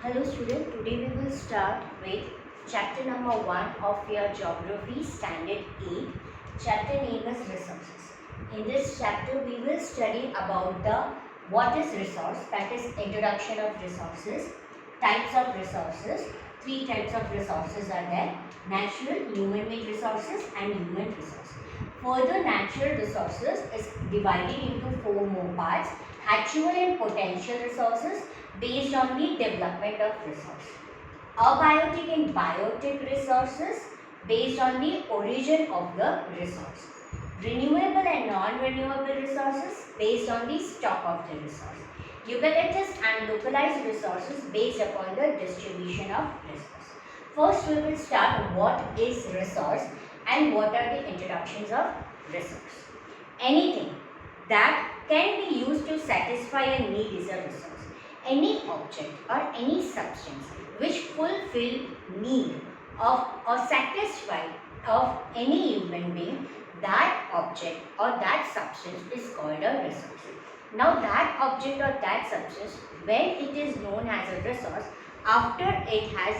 Hello student, today we will start with chapter number 1 of your geography standard 8. Chapter name is resources. In this chapter we will study about the what is resource, that is introduction of resources, types of resources. Three types of resources are there: natural, human made resources and human resources. Further, natural resources is divided into four more parts: actual and potential resources based on the development of resource. Abiotic and biotic resources based on the origin of the resource. Renewable and non-renewable resources based on the stock of the resource. Ubiquitous and localized resources based upon the distribution of resource. First we will start what is resource and what are the introductions of resource. Anything that can be used to satisfy a need is a resource. Any object or any substance which fulfill need of or satisfy of any human being, that object or that substance is called a resource. Now that object or that substance, when it is known as a resource, after it has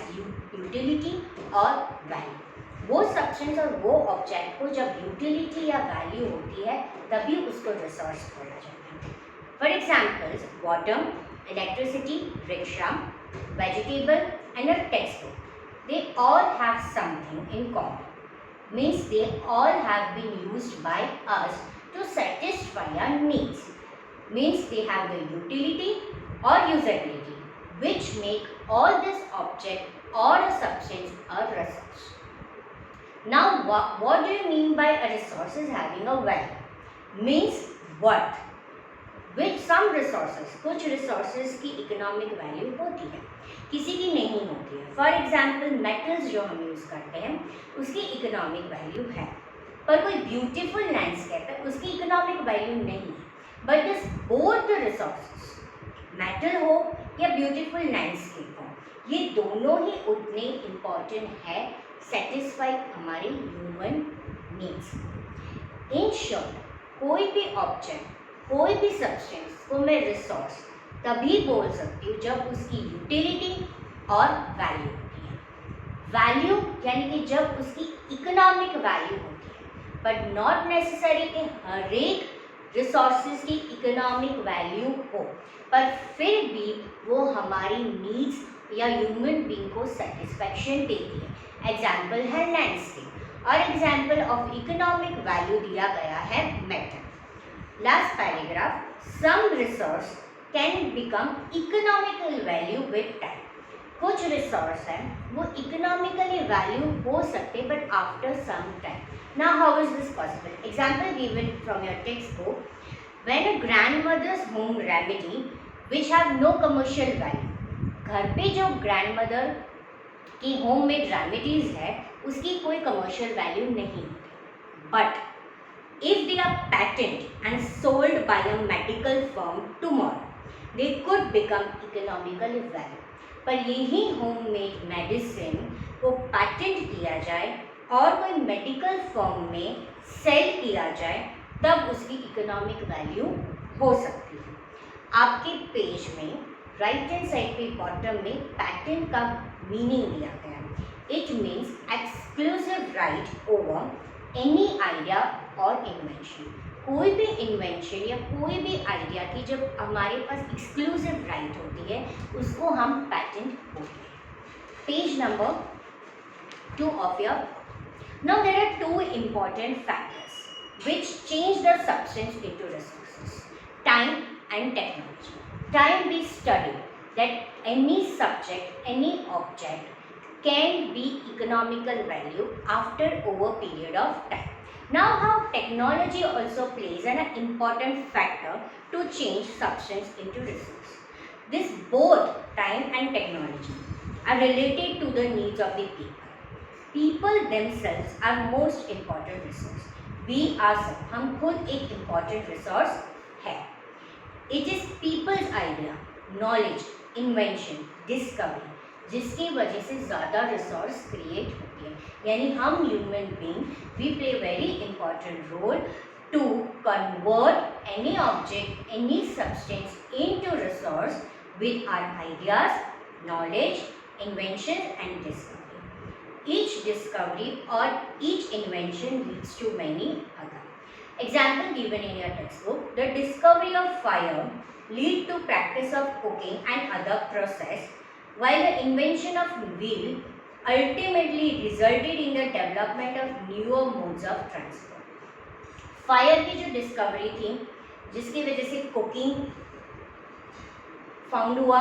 utility or value. वो substance और वो object को जब utility या value होती है तभी उसको रिसोर्स बोला जाता है. For examples water, electricity, rickshaw, vegetable and a textbook. They all have something in common. Means they all have been used by us to satisfy our needs. Means they have the utility or usability which make all this object or a substance a resource. Now what do you mean by a resource is having a value? Means worth. Which some resources, कुछ resources की economic value होती है, किसी की नहीं होती है. For example metals जो हम यूज़ करते हैं उसकी इकोनॉमिक वैल्यू है, पर कोई ब्यूटीफुल लैंडस्केप है उसकी इकोनॉमिक वैल्यू नहीं है. But this both the resources, metal हो या ब्यूटीफुल लैंडस्केप हो, ये दोनों ही उतने इम्पॉर्टेंट है सेटिस्फाई हमारी ह्यूमन नीड्स. इन शॉर्ट, कोई भी ऑब्जेक्ट, कोई भी सब्सटेंस को मैं रिसोर्स तभी बोल सकती हूँ जब उसकी यूटिलिटी और वैल्यू होती है. वैल्यू यानी कि जब उसकी इकोनॉमिक वैल्यू होती है, बट नॉट नेसेसरी कि हर एक रिसोर्सेज की इकोनॉमिक वैल्यू हो, पर फिर भी वो हमारी नीड्स या ह्यूमन बीइंग को सेटिस्फैक्शन देती है. एग्जाम्पल है लैंडस्केप और एग्जाम्पल ऑफ इकोनॉमिक वैल्यू दिया गया है metal. Last paragraph, some resource can become economical value with time. कुछ resource है वो economically value हो सकते but after some time. Now how is this possible? Example given from your textbook. When a grandmother's home remedy which have no commercial value, घर पे जो grandmother की homemade remedies है उसकी कोई commercial value नहीं होती, but if they are patented and sold by a medical firm tomorrow, they could become economically value. पर यही homemade medicine को patent किया जाए और कोई medical firm में sell किया जाए तब उसकी economic value हो सकती है. आपके पेज में राइट हैंड साइड पे बॉटम में patent का मीनिंग दिया गया है. It means exclusive right over any idea और इन्वेंशन. कोई भी इन्वेंशन या कोई भी आइडिया की जब हमारे पास एक्सक्लूसिव राइट होती है उसको हम पैटेंट बोलते हैं. Page number 2 of your. Now there are two important factors which change the substance into resources: time and technology. Time we study that any subject, any object can be economical value after over period of time. Now how technology also plays an important factor to change substance into resource. This both time and technology are related to the needs of the people. People themselves are most important resource. We ourselves, हम खुद एक important resource है. It is people's idea, knowledge, invention, discovery जिसकी वजह से ज़्यादा resource create होती है. यानी हम human being we play very important role to convert any object, any substance into resource with our ideas, knowledge, invention and discovery. Each discovery or each invention leads to many other. Example given in your textbook, the discovery of fire lead to practice of cooking and other process, while the invention of wheel ultimately resulted in the development of newer modes of transport. Fire की जो discovery थी जिसकी वजह से cooking found हुआ,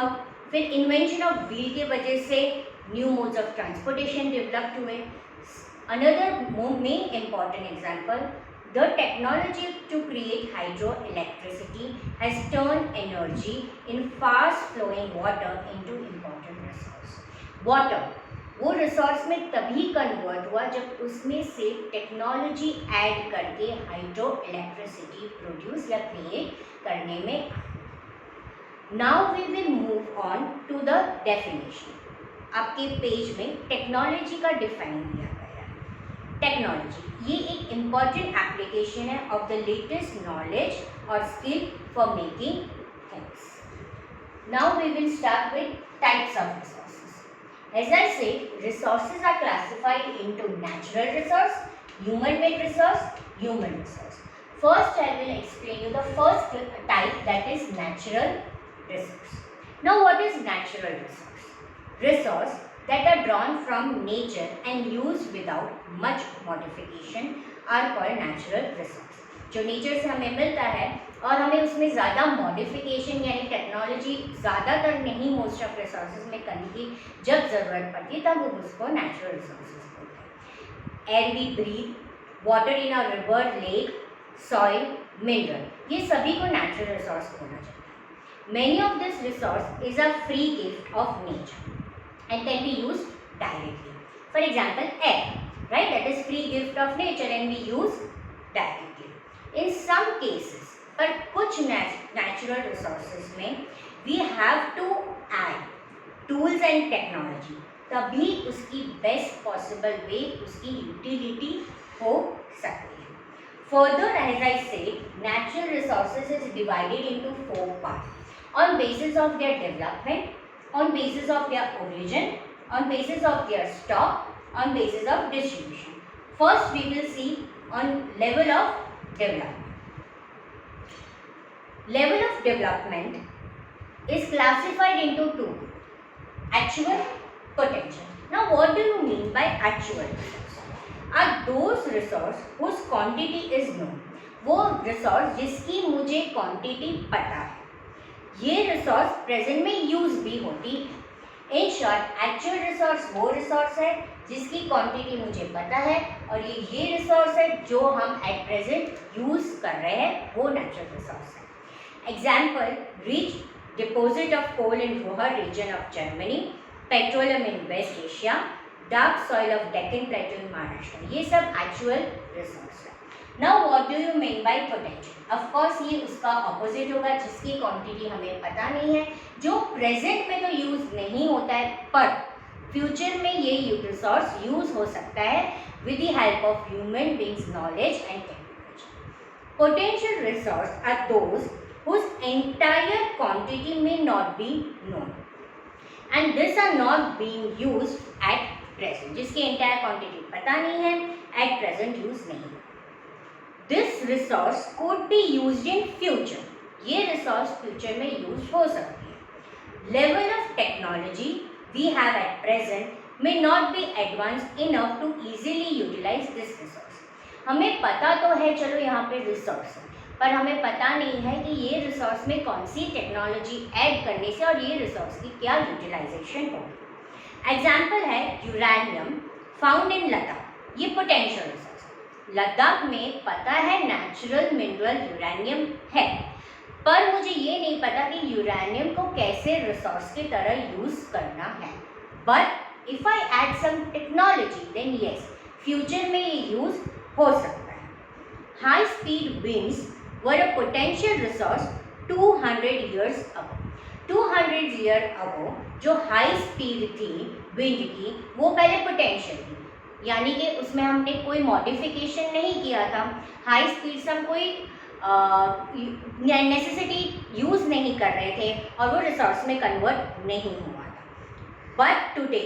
फिर invention of wheel की वजह से new modes of transportation developed हुए. Another main important example, the technology to create hydro electricity has turn energy in fast flowing water into important resource. Water वो resource में तभी convert हुआ जब उसमें से टेक्नोलॉजी ऐड करके हाइड्रो इलेक्ट्रिसिटी प्रोड्यूस या क्रिएट करने में. Now we will move on to the definition. आपके पेज में टेक्नोलॉजी का डिफाइन किया गया है. टेक्नोलॉजी ये एक इम्पॉर्टेंट एप्लीकेशन है ऑफ द लेटेस्ट नॉलेज और skill for making things. Now we will start with types of resources. As I said, resources are classified into natural resource, human-made resource, human resource. First, I will explain you the first type, that is natural resource. Now, what is natural resource? Resource that are drawn from nature and used without much modification are called natural resource. जो nature से हमें मिलता है और हमें उसमें ज़्यादा modification यानी टेक्नोलॉजी ज़्यादातर नहीं मोस्ट ऑफ रिसोर्सेज में करने की जब ज़रूरत पड़ती तब उसको नेचुरल रिसोर्सेज बोलते हैं. Air we breathe, water in our river, lake, soil, mineral, ये सभी को नेचुरल रिसोर्स बोला जाता है. Many of this resource is a free gift of nature and can be use directly. For example air, right, that is free gift of nature and we use directly. In some cases, पर कुछ natural resources में we have to add tools and technology, तभी उसकी best possible way उसकी utility हो सकती है. Further, as I said, natural resources is divided into 4 parts on basis of their development, on basis of their origin, on basis of their stock, on basis of distribution. First, we will see on level of development. Level of development is classified into 2: actual, potential. Now, what do you mean by actual resource? Are those resource whose quantity is known. वो resource जिसकी मुझे quantity पता है. ये resource present में use भी होती है. In short, actual resource वो resource है जिसकी क्वांटिटी मुझे पता है और ये रिसोर्स है जो हम एट प्रेजेंट यूज कर रहे हैं, वो नेचुरल रिसोर्स है. Example, rich deposit of coal in Ruhr region of Germany, petroleum in west Asia, dark soil of Deccan plateau in Maharashtra, ये सब एक्चुअल रिसोर्स है. Now what do you mean by potential? Of course ये उसका opposite होगा जिसकी quantity हमें पता नहीं है, जो प्रेजेंट में तो यूज नहीं होता है पर फ्यूचर में ये रिसोर्स यूज हो सकता है with the help of human beings knowledge and technology. Potential resource are those whose entire quantity may not be known and these are not being used at present. जिसकी entire quantity पता नहीं है, at present use नहीं. This resource could be used in future. ये resource future में use हो सकती है. Level of technology we have at present may not be advanced enough to easily utilize this resource. हमें पता तो है चलो यहाँ पे resource है, पर हमें पता नहीं है कि ये रिसोर्स में कौन सी टेक्नोलॉजी ऐड करने से और ये रिसोर्स की क्या यूटिलाइजेशन होगी. एग्जाम्पल है यूरेनियम फाउंड इन लद्दाख. ये पोटेंशियल रिसोर्स है. लद्दाख में पता है नेचुरल मिनरल यूरेनियम है, पर मुझे ये नहीं पता कि यूरेनियम को कैसे रिसोर्स की तरह यूज करना है. But if I add some technology then yes, future में ये यूज हो सकता है. High speed winds were a potential resource 200 years ago. 200 years ago जो हाई स्पीड थी विंड की वो पहले पोटेंशियल थी, यानी कि उसमें हमने कोई मॉडिफिकेशन नहीं किया था. हाई स्पीड से हम कोई नेसेसिटी यूज़ नहीं कर रहे थे और वो रिसोर्स में कन्वर्ट नहीं हुआ था. बट टुडे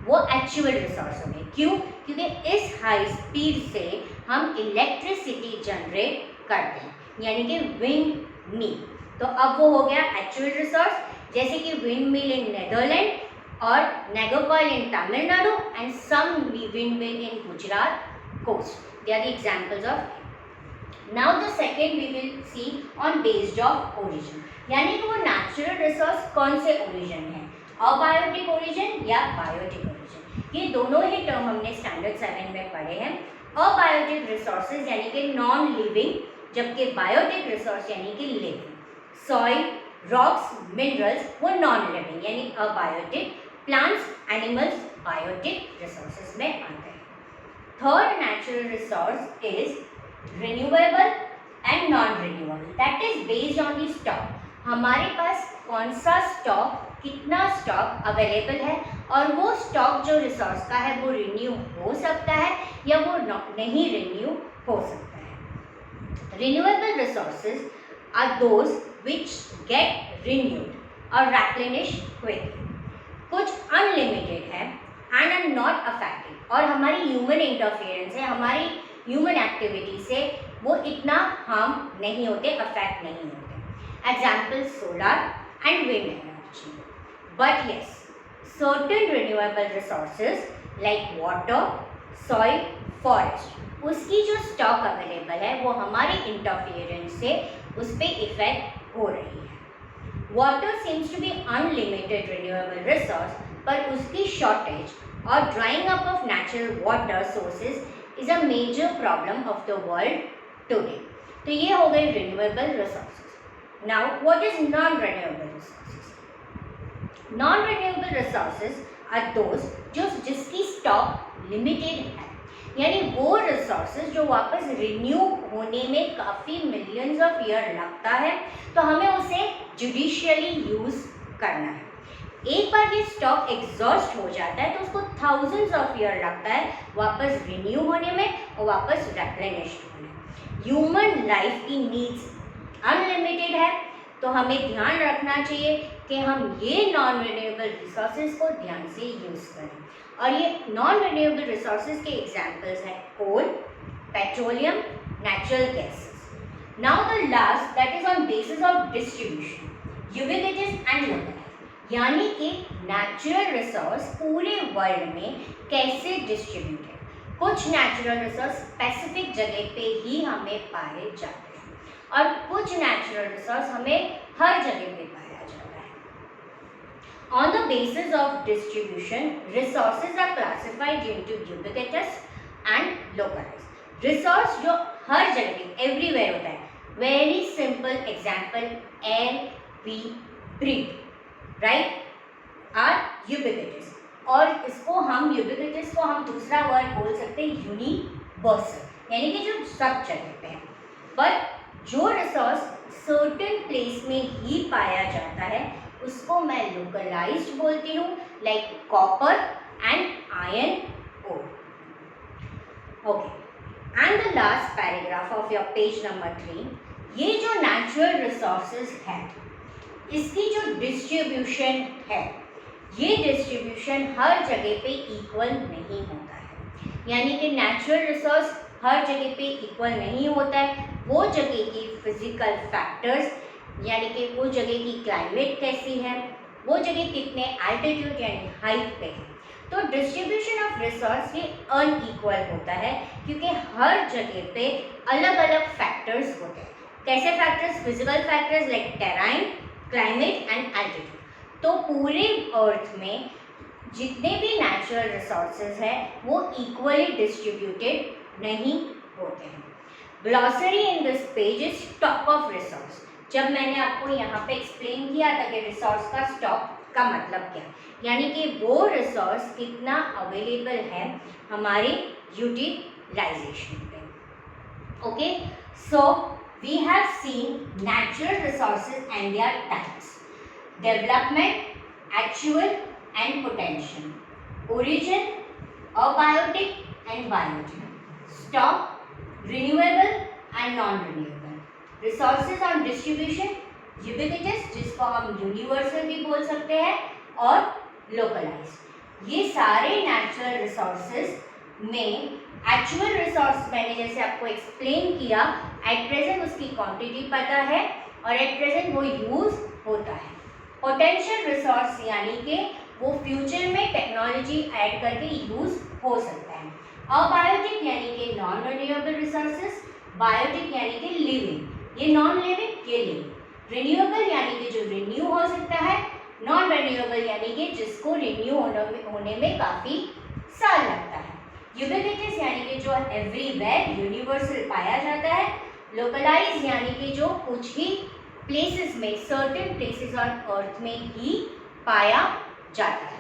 वो एक्चुअल रिसोर्स हो गए। क्यों? क्योंकि इस हाई स्पीड से हम इलेक्ट्रिसिटी जनरेट करते हैं, यानी कि विंड मिल। तो अब वो हो गया एक्चुअल रिसोर्स, जैसे कि विंड मिल इन नेदरलैंड और नेगोकॉइल इन Tamil Nadu and some wind mill in Gujarat coast. They are the examples of it. Now the second we will see on based of origin. यानी कि वो नेचुरल रिसोर्स कौन से ओरिजिन है, अबायोटिक ओरिजिन या बायोटिक ओरिजिन। ये दोनों ही टर्म हमने स्टैंडर्ड 7 में पढ़े हैं। अबायोटिक रिसोर्सेज यानी कि नॉन लिविंग, जबकि बायोटिक रिसोर्स यानी कि लिविंग। सॉइल, रॉक्स, मिनरल्स वो नॉन लिविंग यानी abiotic, plants, animals biotic resources में आते हैं। Third natural resource is renewable and non-renewable. That is based on the stock. हमारे पास कौन सा स्टॉक, कितना स्टॉक अवेलेबल है, और वो स्टॉक जो रिसोर्स का है वो रिन्यू हो सकता है या वो नहीं रिन्यू हो सकता है। Renewable resources are those which get renewed or replenished quickly. कुछ अनलिमिटेड है एंड आर नॉट अफेक्टेड, और हमारी ह्यूमन इंटरफेरेंस है, हमारी ह्यूमन एक्टिविटी से वो इतना हार्म नहीं होते, अफेक्ट नहीं होते। Example solar and wind energy. But yes, certain renewable resources like water, soil, forest, उसकी जो स्टॉक अवेलेबल है वो हमारी इंटरफेरेंस से उस पर इफेक्ट हो रही है। Water seems to be unlimited renewable resource, पर उसकी शॉर्टेज और drying up of natural water sources is a major problem of the world today. तो ये हो गए renewable resources. Now what is non renewable resources? Non renewable resources are those जिसकी stock limited है, यानी वो रिसोर्सेज जो वापस रिन्यू होने में काफ़ी मिलियंस ऑफ ईयर लगता है, तो हमें उसे जुडिशियली यूज़ करना है। एक बार ये स्टॉक एग्जॉस्ट हो जाता है तो उसको थाउजेंड्स ऑफ ईयर लगता है वापस रिन्यू होने में और वापस रेप्लेनिश होने में। ह्यूमन लाइफ की नीड्स अनलिमिटेड है, तो हमें ध्यान रखना चाहिए कि हम ये नॉन रिन्यूएबल रिसोर्सेज को ध्यान से यूज़ करें। और ये नॉन रिन्यूएबल रिसोर्सेज के एग्जांपल्स हैं coal, petroleum, natural gases. Now the last that is on basis of distribution, ubiquitous and localised, यानी कि नेचुरल रिसोर्स पूरे वर्ल्ड में कैसे डिस्ट्रीब्यूट है। कुछ नेचुरल रिसोर्स स्पेसिफिक जगह पे ही हमें पाए जाते हैं और कुछ नेचुरल रिसोर्स हमें हर जगह पे पाया जाता है। On the basis of distribution, resources are classified into ubiquitous and localized. Resource जो हर जगह पे everywhere होता है, very simple example, air we breathe, right, are ubiquitous। और इसको हम ubiquitous को हम दूसरा वर्ड बोल सकते हैं यूनिवर्सल, यानी कि जो सब जगह पे है। बट जो रिसोर्स सर्टेन प्लेस में ही पाया जाता है उसको मैं लोकलाइज्ड बोलती हूँ, like copper and iron ore. Okay, and the last paragraph of your page number 3, ये जो नेचुरल रिसोर्सेज है इसकी जो डिस्ट्रीब्यूशन है, ये डिस्ट्रीब्यूशन हर जगह पे इक्वल नहीं होता है, यानी कि नेचुरल रिसोर्स हर जगह पे इक्वल नहीं होता है। वो जगह की फिजिकल फैक्टर्स, यानी कि वो जगह की क्लाइमेट कैसी है, वो जगह कितने एल्टीट्यूड यानी हाइट पे है, तो डिस्ट्रीब्यूशन ऑफ रिसोर्स ये अनइक्वल होता है क्योंकि हर जगह पे अलग अलग फैक्टर्स होते हैं। कैसे factors? Physical factors like terrain, climate and altitude. तो पूरे अर्थ में जितने भी नेचुरल रिसोर्सेज हैं वो इक्वली डिस्ट्रीब्यूटेड नहीं होते हैं। Glossary in this page is stock of resource. जब मैंने आपको यहाँ पे एक्सप्लेन किया था कि रिसोर्स का स्टॉक का मतलब क्या, यानी कि वो रिसोर्स कितना अवेलेबल है हमारे यूटिलाइजेशन पे। Okay, so we have seen natural resources and their types: development, actual and potential, origin, abiotic and biotic, stock, renewable and non-renewable, resources on distribution, ubiquitous जिसको हम universal भी बोल सकते हैं, और लोकलाइज्ड। ये सारे नेचुरल रिसोर्सेज में एक्चुअल रिसोर्स मैंने जैसे आपको एक्सप्लेन किया, एट प्रेजेंट उसकी क्वांटिटी पता है और एट प्रेजेंट वो यूज होता है। पोटेंशियल रिसोर्स यानी कि वो फ्यूचर में टेक्नोलॉजी ऐड करके यूज हो सकता है। अबायोटिक यानी कि नॉन रिन्यूएबल रिसोर्सेज, बायोटिक यानी कि लिविंग, ये नॉन लिविंग, ये लिविंग। रिन्यूएबल यानी कि जो रिन्यू हो सकता है, नॉन रिन्यूएबल यानी कि जिसको रिन्यू होने में काफ़ी साल लगता है। यूबिक्विटस यानी कि जो एवरीवेयर यूनिवर्सल पाया जाता है। लोकलाइज यानी कि जो कुछ ही प्लेसेस में, सर्टेन प्लेसेस ऑन अर्थ में ही पाया जाता है।